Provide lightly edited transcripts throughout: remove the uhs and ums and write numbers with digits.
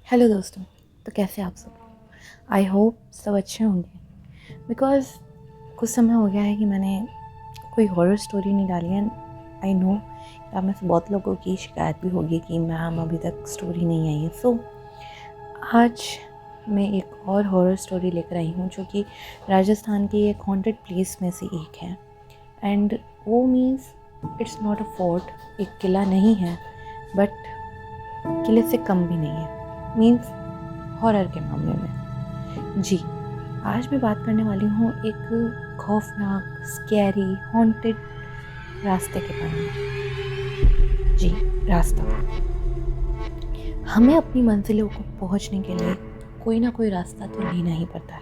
Hello दोस्तों। तो कैसे आप सब? आई होप सब अच्छे होंगे बिकॉज़ कुछ समय हो गया है कि मैंने कोई हॉरर स्टोरी नहीं डाली एंड आई नो आप में से बहुत लोगों की शिकायत भी होगी कि मैम अभी तक स्टोरी नहीं आई है। सो आज मैं एक और हॉरर स्टोरी लेकर आई हूँ जो कि राजस्थान की एक हॉन्टेड प्लेस में से एक है। एंड वो means it's not a fort, एक किला नहीं है बट किले से कम भी नहीं है, मीन्स हॉरर के मामले में। जी, आज मैं बात करने वाली हूँ एक खौफनाक, स्कैरी, हॉन्टेड रास्ते के बारे में। जी, रास्ता। हमें अपनी मंजिलों को पहुँचने के लिए कोई ना कोई रास्ता तो लेना ही पड़ता है।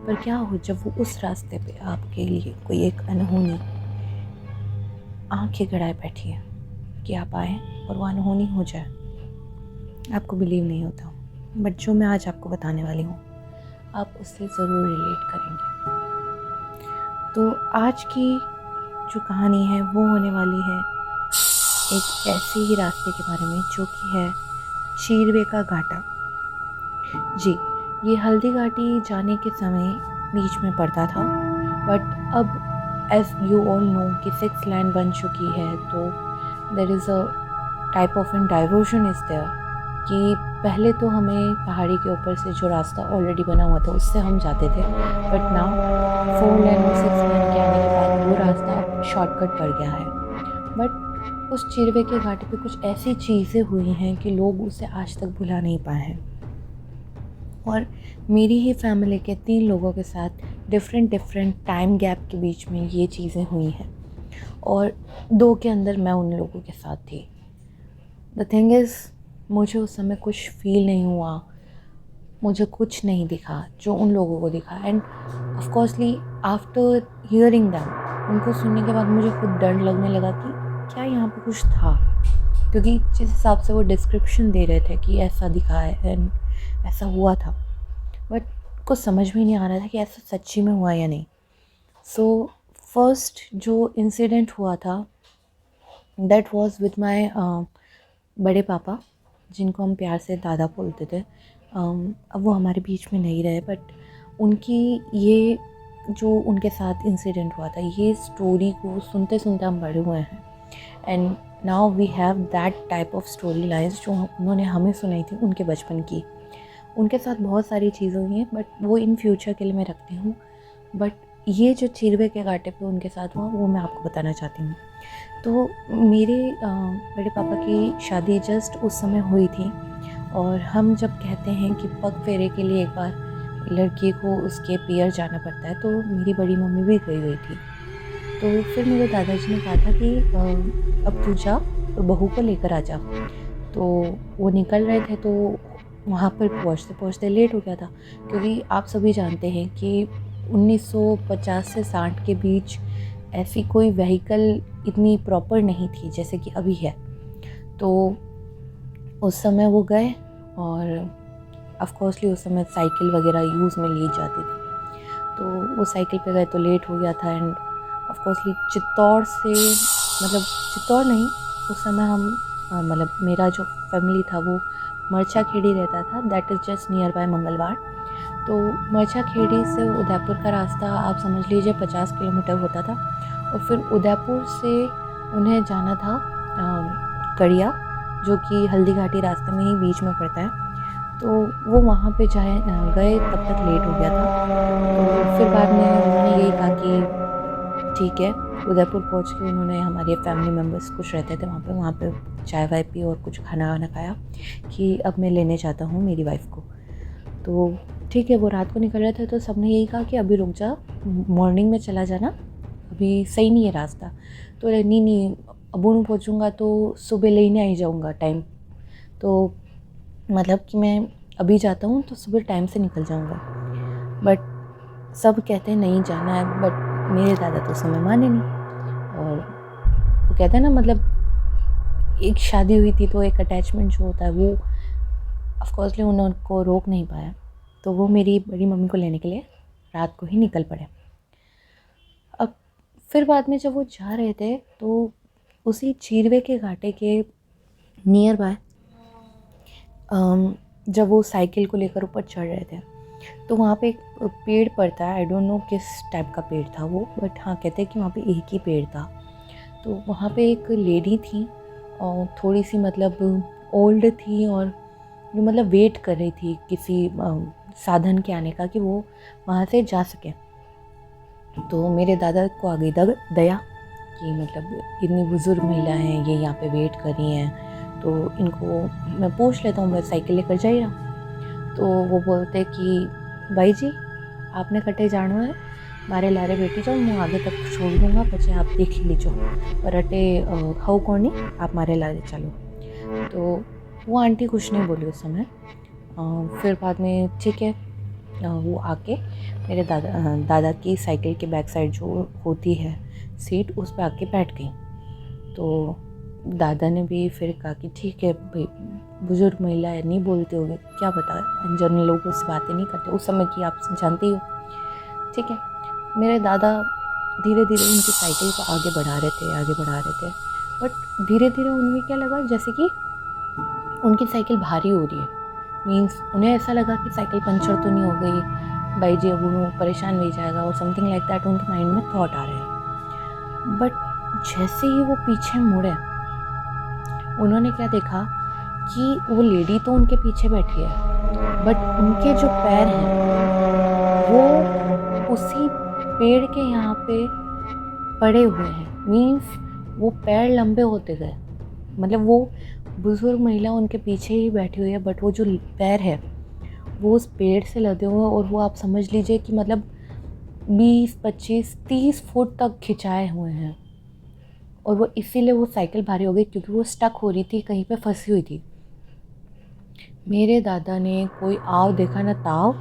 पर क्या हो जब वो उस रास्ते पे आपके लिए कोई एक अनहोनी आंखें गड़ाए बैठी है कि आप आए और वो अनहोनी हो जाए। आपको बिलीव नहीं होता, बट जो मैं आज आपको बताने वाली हूँ आप उससे ज़रूर रिलेट करेंगे। तो आज की जो कहानी है वो होने वाली है एक ऐसे ही रास्ते के बारे में जो कि है चीरवे का घाटा। जी, ये हल्दी घाटी जाने के समय बीच में पड़ता था, बट अब एज यू ऑल नो कि 6 लाइन बन चुकी है, तो there is a type of an diversion is there कि पहले तो हमें पहाड़ी के ऊपर से जो रास्ता ऑलरेडी बना हुआ था उससे हम जाते थे, बट नाउ 4 लाइन और 6 लाइन के आने के बाद वो रास्ता अब शॉर्टकट पड़ गया है। बट उस चिरवे के घाटी पे कुछ ऐसी चीज़ें हुई हैं कि लोग उसे आज तक भुला नहीं पाए हैं। और मेरी ही फैमिली के 3 लोगों के साथ डिफरेंट डिफरेंट टाइम गैप के बीच में ये चीज़ें हुई हैं, और 2 के अंदर मैं उन लोगों के साथ थी। द थिंग इज़, मुझे उस समय कुछ फ़ील नहीं हुआ, मुझे कुछ नहीं दिखा जो उन लोगों को दिखा। एंड ऑफकोर्सली आफ्टर हियरिंग दैम, उनको सुनने के बाद मुझे खुद डर लगने लगा कि क्या यहाँ पे कुछ था, क्योंकि जिस हिसाब से वो डिस्क्रिप्शन दे रहे थे कि ऐसा दिखा है एंड ऐसा हुआ था, बट कुछ समझ में नहीं आ रहा था कि ऐसा सच्ची में हुआ या नहीं। सो फर्स्ट जो इंसिडेंट हुआ था दैट वाज विद माय बड़े पापा, जिनको हम प्यार से दादा बोलते थे। अब वो हमारे बीच में नहीं रहे, बट उनकी ये जो उनके साथ इंसिडेंट हुआ था, ये स्टोरी को सुनते सुनते हम बड़े हुए हैं। And now we have that type of story lines जो उन्होंने हमें सुनाई थी उनके बचपन की। उनके साथ बहुत सारी चीज़ें हुई हैं, बट वो इन फ्यूचर के लिए मैं रखती हूँ। बट ये जो चिरवे के घाटे पे उनके साथ हुआ वो मैं आपको बताना चाहती हूँ। तो मेरे बड़े पापा की शादी जस्ट उस समय हुई थी, और हम जब कहते हैं कि पग फेरे के लिए एक बार लड़की को उसके पियर जाना पड़ता है, तो मेरी बड़ी मम्मी भी गई हुई थी। तो फिर मेरे दादाजी ने कहा था कि अब तू जा और बहू को लेकर आ जा। तो वो निकल रहे थे, तो वहाँ पर पहुँचते पहुँचते लेट हो गया था, क्योंकि आप सभी जानते हैं कि 1950 से 60 के बीच ऐसी कोई व्हीकल इतनी प्रॉपर नहीं थी जैसे कि अभी है। तो उस समय वो गए, और ऑफकोर्सली उस समय साइकिल वगैरह यूज़ में ली जाती थी, तो वो साइकिल पे गए तो लेट हो गया था। एंड ऑफकोर्सली चित्तौड़ से, मतलब चित्तौड़ नहीं, उस समय हम मतलब मेरा जो फैमिली था वो मरछा खेड़ी रहता था, that is just near by मंगलवार। तो मरछा खेड़ी से उदयपुर का रास्ता आप समझ लीजिए 50 किलोमीटर होता था, और फिर उदयपुर से उन्हें जाना था कड़िया, जो कि हल्दी घाटी रास्ते में ही बीच में पड़ता है। तो वो वहाँ पे गए तब तक लेट हो गया था। तो फिर बाद में उन्होंने यही कहा कि ठीक है, उदयपुर पहुँच के उन्होंने, हमारे फैमिली मेम्बर्स कुछ रहते थे वहाँ पे चाय वाय पी और कुछ खाना वाना खाया कि अब मैं लेने जाता हूँ मेरी वाइफ़ को। तो ठीक है, वो रात को निकल रहे थे, तो सबने यही कहा कि अभी रुक जा, मॉर्निंग में चला जाना, अभी सही नहीं है रास्ता। तो नहीं नहीं, अबू पहुँचूँगा तो सुबह लेने आ ही जाऊँगा टाइम, तो मतलब कि मैं अभी जाता हूँ तो सुबह टाइम से निकल जाऊँगा। बट सब कहते हैं नहीं जाना है, बट मेरे दादा तो उस समय माने नहीं। और वो कहते हैं ना, मतलब एक शादी हुई थी तो एक अटैचमेंट जो होता है वो ऑफकोर्सली उनको रोक नहीं पाया, तो वो मेरी बड़ी मम्मी को लेने के लिए रात को ही निकल पड़े। अब फिर बाद में जब वो जा रहे थे, तो उसी चीरवे के घाटे के नियर बाय जब वो साइकिल को लेकर ऊपर चढ़ रहे थे, तो वहाँ पे एक पेड़ पड़ता है, आई डोंट नो किस टाइप का पेड़ था वो, बट हाँ कहते हैं कि वहाँ पे एक ही पेड़ था। तो वहाँ पे एक लेडी थी और थोड़ी सी मतलब ओल्ड थी, और जो मतलब वेट कर रही थी किसी साधन के आने का कि वो वहाँ से जा सके। तो मेरे दादा को आ गई दया कि मतलब इतनी बुज़ुर्ग महिला हैं, ये यहाँ पे वेट कर रही हैं, तो इनको मैं पूछ लेता हूँ, मैं साइकिल लेकर जा ही रहा। तो वो बोलते कि भाई जी आपने कटे जानो है, मारे लारे बेटी जाओ, मैं आगे तक छोड़ दूँगा, बच्चे आप देख ही लीजो, पर अटे खाऊ कौन नहीं, आप मारे लारे चलो। तो वो आंटी कुछ नहीं बोली उस समय। फिर बाद में ठीक है, वो आके मेरे दादा की साइकिल के बैक साइड जो होती है सीट, उस पर आके बैठ गई। तो दादा ने भी फिर कहा कि ठीक है भाई, बुजुर्ग महिला है, नहीं बोलते होगे, क्या पता, अनजाने लोगों से बातें नहीं करते, उस समय की आप जानते ही हो। ठीक है, मेरे दादा धीरे धीरे उनकी साइकिल को आगे बढ़ा रहे थे, बट धीरे धीरे उनमें क्या लगा, जैसे कि उनकी साइकिल भारी हो रही है। मीन्स उन्हें ऐसा लगा कि साइकिल पंचर तो नहीं हो गई, भाई जी अब उन्हें परेशान नहीं जाएगा, और समथिंग लाइक दैट उनके माइंड में थॉट आ रहे हैं। बट जैसे ही वो पीछे मुड़े, उन्होंने क्या देखा कि वो लेडी तो उनके पीछे बैठी है, बट उनके जो पैर हैं वो उसी पेड़ के यहाँ पे पड़े हुए हैं। मीन्स वो पैर लंबे होते गए, मतलब वो बुज़ुर्ग महिला उनके पीछे ही बैठी हुई है, बट वो जो पैर है वो उस पेड़ से लदे हुए हैं, और वो आप समझ लीजिए कि मतलब 20, 25, 30 फुट तक खिंचाए हुए हैं। और वो इसीलिए वो साइकिल भारी हो गई, क्योंकि वो स्टक हो रही थी, कहीं पे फंसी हुई थी। मेरे दादा ने कोई आव देखा ना ताव,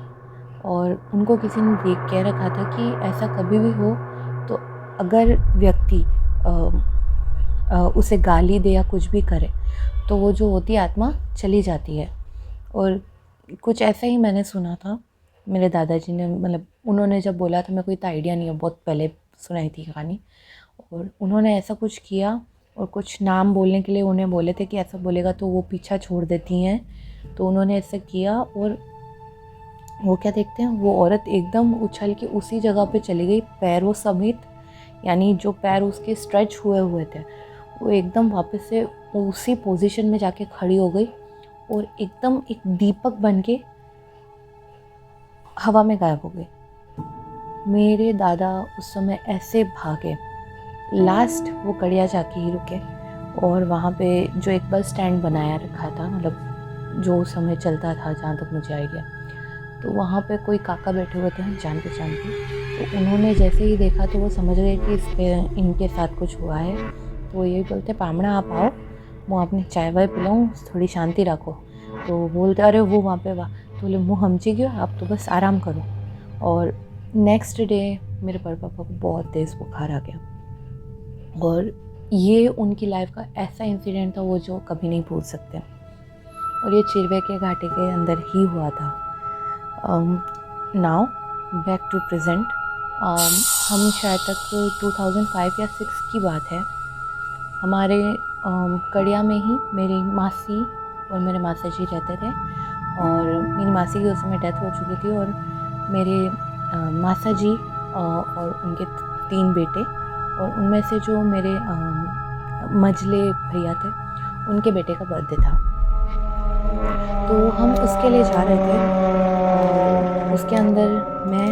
और उनको किसी ने देख के रखा था कि ऐसा कभी भी हो तो अगर व्यक्ति उसे गाली दे या कुछ भी करे, तो वो जो होती आत्मा चली जाती है। और कुछ ऐसा ही मैंने सुना था, मेरे दादाजी ने, मतलब उन्होंने जब बोला था, मेरे को इतना आइडिया नहीं है, बहुत पहले सुनाई थी कहानी। और उन्होंने ऐसा कुछ किया, और कुछ नाम बोलने के लिए उन्हें बोले थे कि ऐसा बोलेगा तो वो पीछा छोड़ देती हैं। तो उन्होंने ऐसा किया, और वो क्या देखते हैं, वो औरत एकदम उछल के उसी जगह पे चली गई, पैरों समेत, यानी जो पैर उसके स्ट्रेच हुए थे वो एकदम वापस से उसी पोजीशन में जाके खड़ी हो गई, और एकदम एक दीपक बन के हवा में गायब हो गई। मेरे दादा उस समय ऐसे भागे, लास्ट वो कड़िया जाके ही रुके, और वहाँ पे जो एक बस स्टैंड बनाया रखा था, मतलब जो उस समय चलता था जहाँ तक मुझे आइडिया, तो वहाँ पे कोई काका बैठे हुए थे जान पहचान के। तो उन्होंने जैसे ही देखा तो वो समझ गए कि इनके साथ कुछ हुआ है। तो यही बोलते, पामड़ा आप आओ, मैं अपनी चाय वाय पिलाऊँ, थोड़ी शांति रखो। तो बोलते अरे वो वहाँ पे वाह, तो बोले मुँह हमची गयो, आप तो बस आराम करो। और नेक्स्ट डे मेरे बड़े पापा को बहुत तेज़ बुखार आ गया, और ये उनकी लाइफ का ऐसा इंसिडेंट था वो जो कभी नहीं भूल सकते। और ये चिरवे के घाटे के अंदर ही हुआ था। नाउ बैक टू प्रेजेंट, हम शायद तक 2005 या 6 की बात है। हमारे कड़िया में ही मेरी मासी और मेरे मासा जी रहते थे, और मेरी मासी की उस समय डेथ हो चुकी थी, और मेरे मासा जी और उनके 3 बेटे, और उनमें से जो मेरे मझले भैया थे, उनके बेटे का बर्थडे था। तो हम उसके लिए जा रहे थे, और उसके अंदर मैं,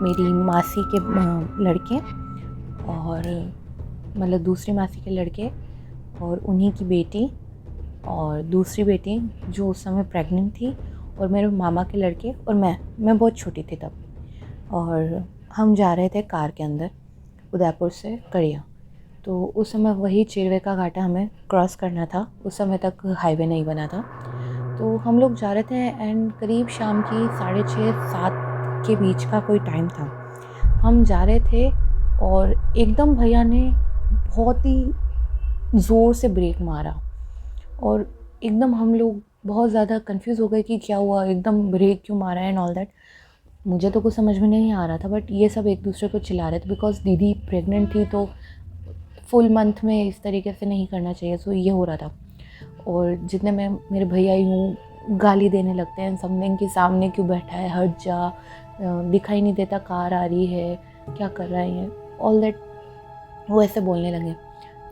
मेरी मासी के लड़के, और मतलब दूसरी मासी के लड़के, और उन्हीं की बेटी, और दूसरी बेटी जो उस समय प्रेग्नेंट थी, और मेरे मामा के लड़के, और मैं बहुत छोटी थी तब। और हम जा रहे थे कार के अंदर उदयपुर से कड़िया। तो उस समय वही चिरवे का घाटा हमें क्रॉस करना था, उस समय तक हाईवे नहीं बना था। तो हम लोग जा रहे थे, एंड करीब शाम की 6:30-7 के बीच का कोई टाइम था। हम जा रहे थे, और एकदम भैया ने बहुत ही ज़ोर से ब्रेक मारा, और एकदम हम लोग बहुत ज़्यादा कंफ्यूज हो गए कि क्या हुआ, एकदम ब्रेक क्यों मारा है एंड ऑल दैट। मुझे तो कुछ समझ में नहीं आ रहा था, बट ये सब एक दूसरे को चिल्ला रहे थे, बिकॉज दीदी प्रेग्नेंट थी, तो फुल मंथ में इस तरीके से नहीं करना चाहिए। सो ये हो रहा था, और जितने मैं मेरे भैया यूँ गाली देने लगते हैं समथिंग कि सामने क्यों बैठा है, हट जा, दिखाई नहीं देता कार आ रही है, क्या कर रहा है ये, ऑल दैट वो ऐसे बोलने लगे।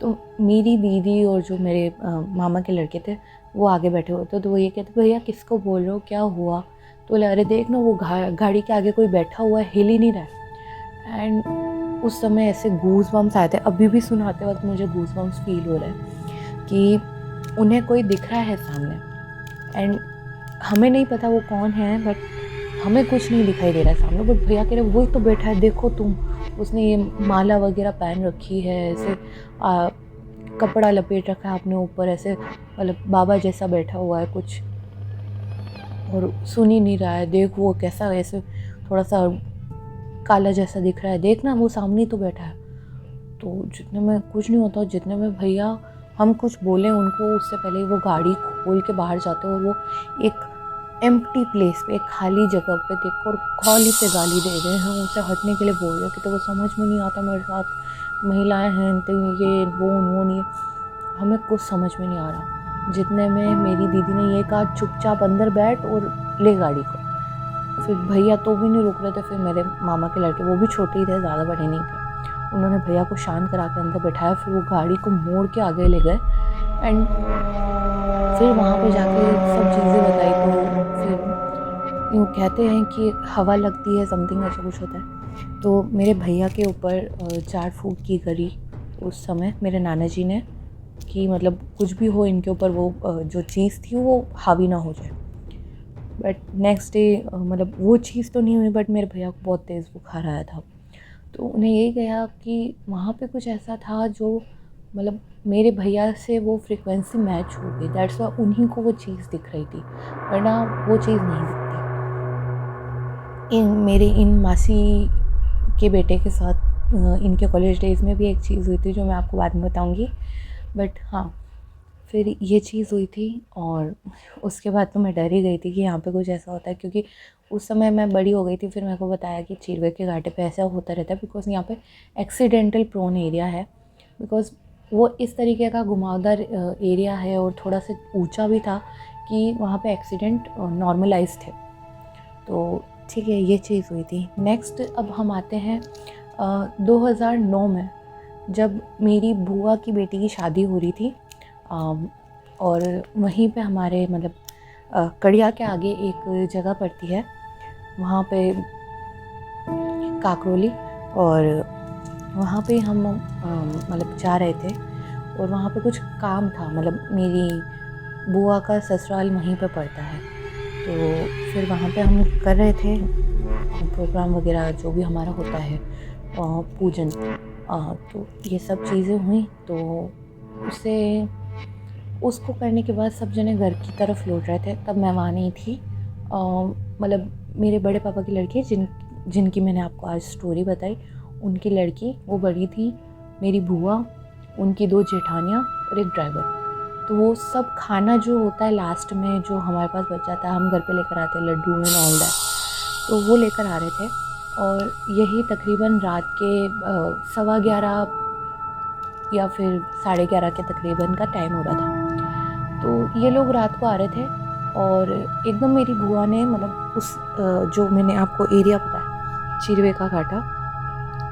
तो मेरी दीदी और जो मेरे मामा के लड़के थे वो आगे बैठे हुए थे, तो वो ये कहते भैया किसको बोल रहे हो, क्या हुआ? तो बोले अरे देख ना वो गाड़ी के आगे कोई बैठा हुआ है, हिल ही नहीं रहा है। एंड उस समय ऐसे गूज बम्स आए थे, अभी भी सुनाते वक्त मुझे गूज बम्स फील हो रहा है कि उन्हें कोई दिख रहा है सामने, एंड हमें नहीं पता वो कौन है, बट हमें कुछ नहीं दिखाई दे रहा है सामने, बट भैया कह रहे वही तो बैठा है, देखो तुम, उसने ये माला वगैरह पहन रखी है, ऐसे कपड़ा लपेट रखा है अपने ऊपर, ऐसे मतलब बाबा जैसा बैठा हुआ है कुछ, और सुन ही नहीं रहा है, देख वो कैसा ऐसे थोड़ा सा काला जैसा दिख रहा है, देख ना वो सामने तो बैठा है। तो जितने में कुछ नहीं होता, जितने में भैया हम कुछ बोले उनको, उससे पहले वो गाड़ी खोल के बाहर जाते और वो एक एम्प्टी प्लेस पे, एक खाली जगह पे देख और कॉली पे गाली दे रहे हैं, उसे हटने के लिए बोल रहे कि तो वो समझ में नहीं आता मेरे साथ महिलाएं हैं, तो ये वो नहीं, हमें कुछ समझ में नहीं आ रहा। जितने में मेरी दीदी ने ये कहा चुपचाप अंदर बैठ और ले गाड़ी को, फिर भैया तो भी नहीं रुक रहे थे, फिर मेरे मामा के लड़के, वो भी छोटे ही थे, ज़्यादा बड़े नहीं थे, उन्होंने भैया को शांत करा के अंदर बैठाया, फिर वो गाड़ी को मोड़ के आगे ले गए, एंड फिर वहाँ पे जाके सब चीज़ें बताई। तो फिर यूँ कहते हैं कि हवा लगती है, समथिंग ऐसा कुछ होता है। तो मेरे भैया के ऊपर झाड़ फूँक की करी उस समय मेरे नाना जी ने, कि मतलब कुछ भी हो इनके ऊपर, वो जो चीज़ थी वो हावी ना हो जाए। बट नेक्स्ट डे मतलब वो चीज़ तो नहीं हुई, बट मेरे भैया को बहुत तेज़ बुखार आया था। तो उन्हें यही कहा कि वहाँ पे कुछ ऐसा था जो मतलब मेरे भैया से वो फ्रीक्वेंसी मैच हो गई, दैट्स वाई उन्हीं को वो चीज़ दिख रही थी, वरना वो चीज़ नहीं दिखती। इन मासी के बेटे के साथ इनके कॉलेज डेज़ में भी एक चीज़ हुई थी जो मैं आपको बाद में बताऊंगी, बट हाँ फिर ये चीज़ हुई थी। और उसके बाद तो मैं डर ही गई थी कि यहाँ पे कुछ ऐसा होता है, क्योंकि उस समय मैं बड़ी हो गई थी, फिर मेरे को बताया कि चिरवे के घाटे पे ऐसा होता रहता है, बिकॉज़ यहाँ पे एक्सीडेंटल प्रोन एरिया है, बिकॉज़ वो इस तरीके का घुमावदार एरिया है और थोड़ा सा ऊंचा भी था कि वहाँ पे एक्सीडेंट नॉर्मलाइज थे। तो ठीक है, ये चीज़ हुई थी। नेक्स्ट अब हम आते हैं 2009 में, जब मेरी बुआ की बेटी की शादी हो रही थी, और वहीं पे हमारे मतलब कड़िया के आगे एक जगह पड़ती है, वहाँ पे काकरोली, और वहाँ पे हम मतलब जा रहे थे, और वहाँ पे कुछ काम था, मतलब मेरी बुआ का ससुराल वहीं पे पड़ता है, तो फिर वहाँ पे हम कर रहे थे प्रोग्राम वगैरह जो भी हमारा होता है, पूजन, तो ये सब चीज़ें हुई। तो उसको करने के बाद सब जने घर की तरफ लौट रहे थे, तब मैं वहाँ नहीं थी। मतलब मेरे बड़े पापा की लड़की जिनकी मैंने आपको आज स्टोरी बताई, उनकी लड़की वो बड़ी थी, मेरी बुआ, उनकी 2 जेठानियाँ और एक ड्राइवर। तो वो सब खाना जो होता है लास्ट में जो हमारे पास बच जाता है, हम घर पे लेकर आते हैं, लड्डू एंड ऑल दैट, तो वो लेकर आ रहे थे। और यही तकरीबन रात के 11:15 या फिर 11:30 के तकरीबन का टाइम हो रहा था। तो ये लोग रात को आ रहे थे, और एकदम मेरी बुआ ने मतलब उस जो मैंने आपको एरिया बताया चिरवे का घाटा,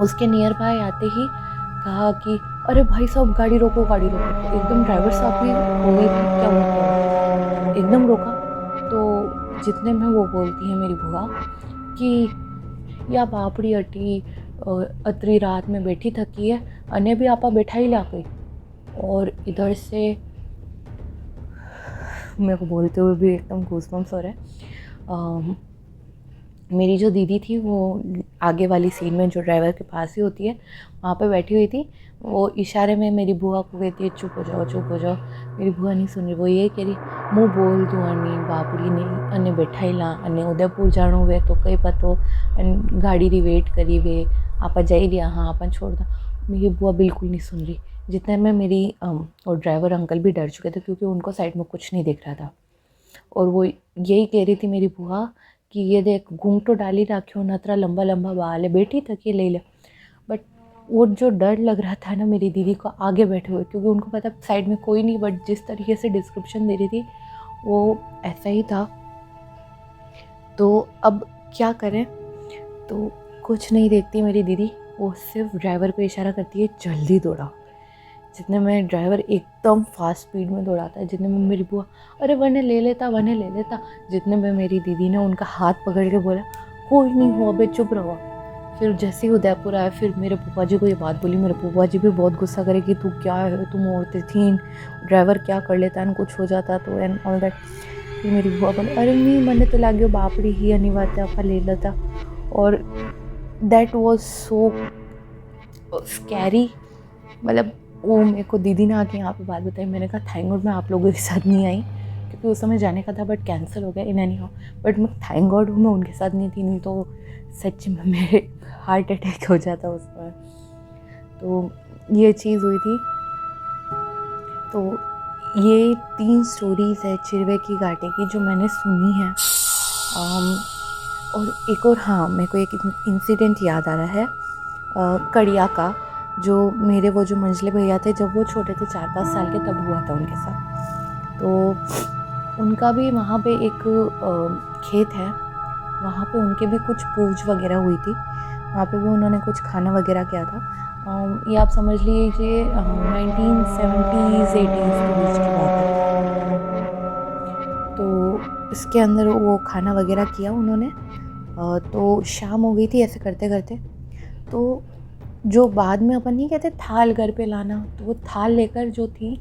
उसके नियर बाय आते ही कहा कि अरे भाई साहब गाड़ी रोको गाड़ी रोको। तो एकदम ड्राइवर साहब भी हो गए कि क्या हुआ, एकदम रोका। तो जितने में वो बोलती है मेरी बुआ कि या बापड़ी अटी अतरी रात में बैठी थकी है, अने भी आपा बैठा ही ला गई। और इधर से मेरे को बोलते हुए भी एकदम गूज़बम्स हो रहा है। मेरी जो दीदी थी वो आगे वाली सीट में जो ड्राइवर के पास ही होती है वहाँ पे बैठी हुई थी, वो इशारे में मेरी बुआ को कहती है चुप हो जाओ चुप हो जाओ। मेरी बुआ नहीं सुन रही, वो ये कह रही मुँह बोल दूँ अनी बापड़ी ने अने बैठा ही ला, अने उदयपुर जाणो वे तो कई पतो गाड़ी री वेट करी वे, आपा जाई दिया, हाँ आपा छोड़ दो। मेरी बुआ बिल्कुल नहीं सुन रही, जितने में मेरी और ड्राइवर अंकल भी डर चुके थे, क्योंकि उनको साइड में कुछ नहीं दिख रहा था। और वो यही कह रही थी मेरी बुआ कि ये देख घूंघटो डाली राख्यो, नतरा लंबा लंबा बाल है, बैठी थकी ले ले। बट वो जो डर लग रहा था ना मेरी दीदी को आगे बैठे हुए, क्योंकि उनको पता साइड में कोई नहीं, बट जिस तरीके से डिस्क्रिप्शन दे रही थी वो ऐसा ही था। तो अब क्या करें, तो कुछ नहीं देखती मेरी दीदी, वो सिर्फ ड्राइवर को इशारा करती है जल्दी दौड़ा। जितने में ड्राइवर एकदम फास्ट स्पीड में दौड़ाता है, जितने में मेरी बुआ अरे वने ले लेता, वने ले लेता, जितने में मेरी दीदी ने उनका हाथ पकड़ के बोला कोई नहीं हो, अबे चुप रहो। फिर जैसे ही उदयपुर आया, फिर मेरे फूफा जी को ये बात बोली, मेरे फूफा जी भी बहुत गुस्सा करे कि तू क्या है, तुम औरतें थी, ड्राइवर क्या कर लेता एंड कुछ हो जाता तो एंड ऑल दैट। फिर मेरी बुआ बोले अरे नहीं मने तो लागे बापड़ी ही अनिवार्य आपा ले लेता। और दैट वॉज सो स्कैरी। मतलब वो मेरे को दीदी ने आके यहाँ पे बात बताई, मैंने कहा थैंक गॉड मैं आप लोगों के साथ नहीं आई, क्योंकि उस समय जाने का था बट कैंसिल हो गया इन एनी हाउ। बट मैं थैंक गॉड मैं उनके साथ नहीं थी, नहीं तो सच में मेरे हार्ट अटैक हो जाता उस पर। तो ये चीज़ हुई थी। तो ये 3 स्टोरीज़ है चिरवे की घाटी की जो मैंने सुनी है। और एक और, हाँ मेरे को एक इंसिडेंट याद आ रहा है कड़िया का, जो मेरे वो जो मंझले भैया थे जब वो छोटे थे 4-5 साल के, तब हुआ था उनके साथ। तो उनका भी वहाँ पे एक खेत है, वहाँ पे उनके भी कुछ पूज वगैरह हुई थी, वहाँ पे भी उन्होंने कुछ खाना वगैरह किया था। ये आप समझ लीजिए 1970s 80s के बीच की बात है। तो इसके अंदर वो खाना वगैरह किया उन्होंने। तो शाम हो गई थी ऐसे करते करते। तो जो बाद में अपन नहीं कहते थाल घर पे लाना, तो वो थाल लेकर जो थी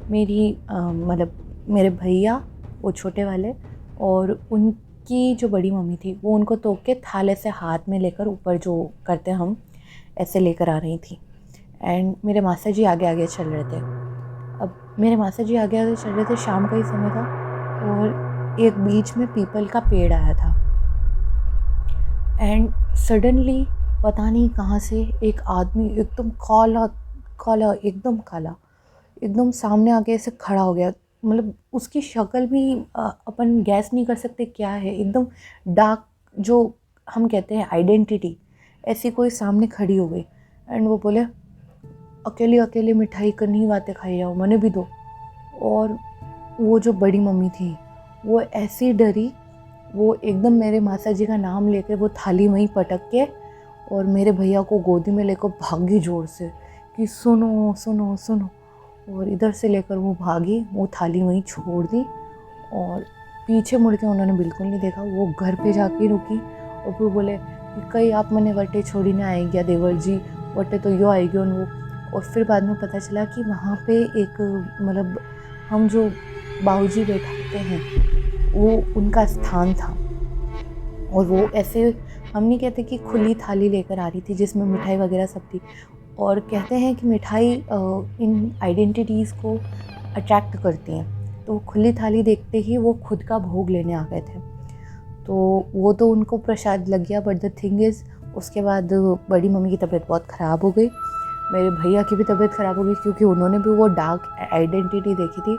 मेरी मतलब मेरे भैया वो छोटे वाले और उनकी जो बड़ी मम्मी थी, वो उनको तोड़ के थाल ऐसे हाथ में लेकर ऊपर जो करते हम ऐसे लेकर आ रही थी। एंड मेरे मासा जी आगे आगे चल रहे थे। अब मेरे मासा जी आगे आगे चल रहे थे, शाम का ही समय था, और एक बीच में पीपल का पेड़ आया था। एंड सडनली पता नहीं कहाँ से एक आदमी एकदम काला काला, एकदम काला, एकदम सामने आके ऐसे खड़ा हो गया। मतलब उसकी शक्ल भी अपन गैस नहीं कर सकते क्या है, एकदम डार्क, जो हम कहते हैं आइडेंटिटी, ऐसी कोई सामने खड़ी हो गई। एंड वो बोले अकेले अकेले मिठाई करनी बातें खाई जाओ, मने भी दो। और वो जो बड़ी मम्मी थी वो ऐसी डरी, वो एकदम मेरे मासा जी का नाम लेके वो थाली वहीं पटक के और मेरे भैया को गोदी में लेकर भागी जोर से कि सुनो सुनो सुनो। और इधर से लेकर वो भागी, वो थाली वहीं छोड़ दी और पीछे मुड़ के उन्होंने बिल्कुल नहीं देखा। वो घर पे जाके रुकी और फिर बोले कि कई आप मने वटे छोड़ी ना आएगी देवर जी, वटे तो यो आएगी। और वो, और फिर बाद में पता चला कि वहाँ पे एक मतलब हम जो बाबूजी बैठाते हैं वो उनका स्थान था। और वो ऐसे हम नहीं कहते कि खुली थाली लेकर आ रही थी जिसमें मिठाई वगैरह सब थी। और कहते हैं कि मिठाई इन आइडेंटिटीज़ को अट्रैक्ट करती हैं, तो वो खुली थाली देखते ही वो खुद का भोग लेने आ गए थे। तो वो तो उनको प्रसाद लग गया, बट द थिंग इज़ उसके बाद बड़ी मम्मी की तबीयत बहुत ख़राब हो गई, मेरे भैया की भी तबीयत ख़राब हो गई, क्योंकि उन्होंने भी वो डार्क आइडेंटिटी देखी थी।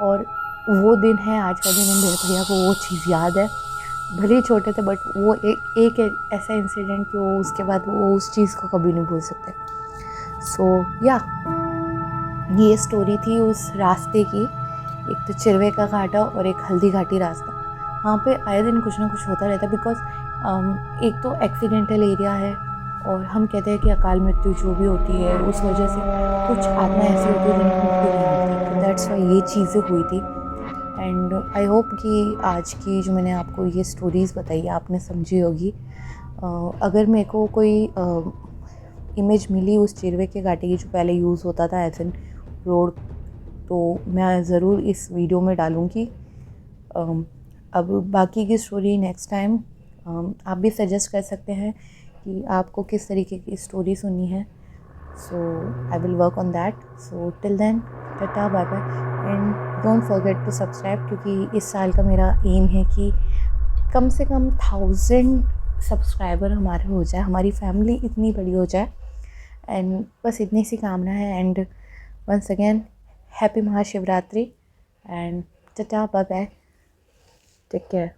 और वो दिन है आज का दिन, मेरे भैया को वो चीज़ याद है। भले ही छोटे थे बट वो एक ऐसा इंसिडेंट कि वो उसके बाद वो उस चीज़ को कभी नहीं भूल सकते। सो या ये स्टोरी थी उस रास्ते की। एक तो चिरवे का घाटा और एक हल्दी घाटी रास्ता। वहाँ पे आए दिन कुछ ना कुछ होता रहता है, बिकॉज एक तो एक्सीडेंटल एरिया है और हम कहते हैं कि अकाल मृत्यु जो भी होती है उस वजह से कुछ आत्मा ऐसी होती है जिनकी मुक्ति नहीं होती। तो दैट्स वाई ये चीज़ें हुई थी। एंड आई होप कि आज की जो मैंने आपको ये स्टोरीज़ बताई आपने समझी होगी। अगर मेरे को कोई इमेज मिली उस चिरवे के घाटी की जो पहले यूज़ होता था एज एन रोड, तो मैं ज़रूर इस वीडियो में डालूँगी। अब बाकी की स्टोरी नेक्स्ट टाइम आप भी सजेस्ट कर सकते हैं कि आपको किस तरीके की स्टोरी सुननी है। So I will work on that. So till then tata bye bye and don't forget to subscribe, क्योंकि इस साल का मेरा एम है कि कम से कम 1000 सब्सक्राइबर हमारे हो जाए, हमारी फैमिली इतनी बड़ी हो जाए। एंड बस इतनी सी कामना है। And once again happy Mahashivratri and tata bye bye, take care.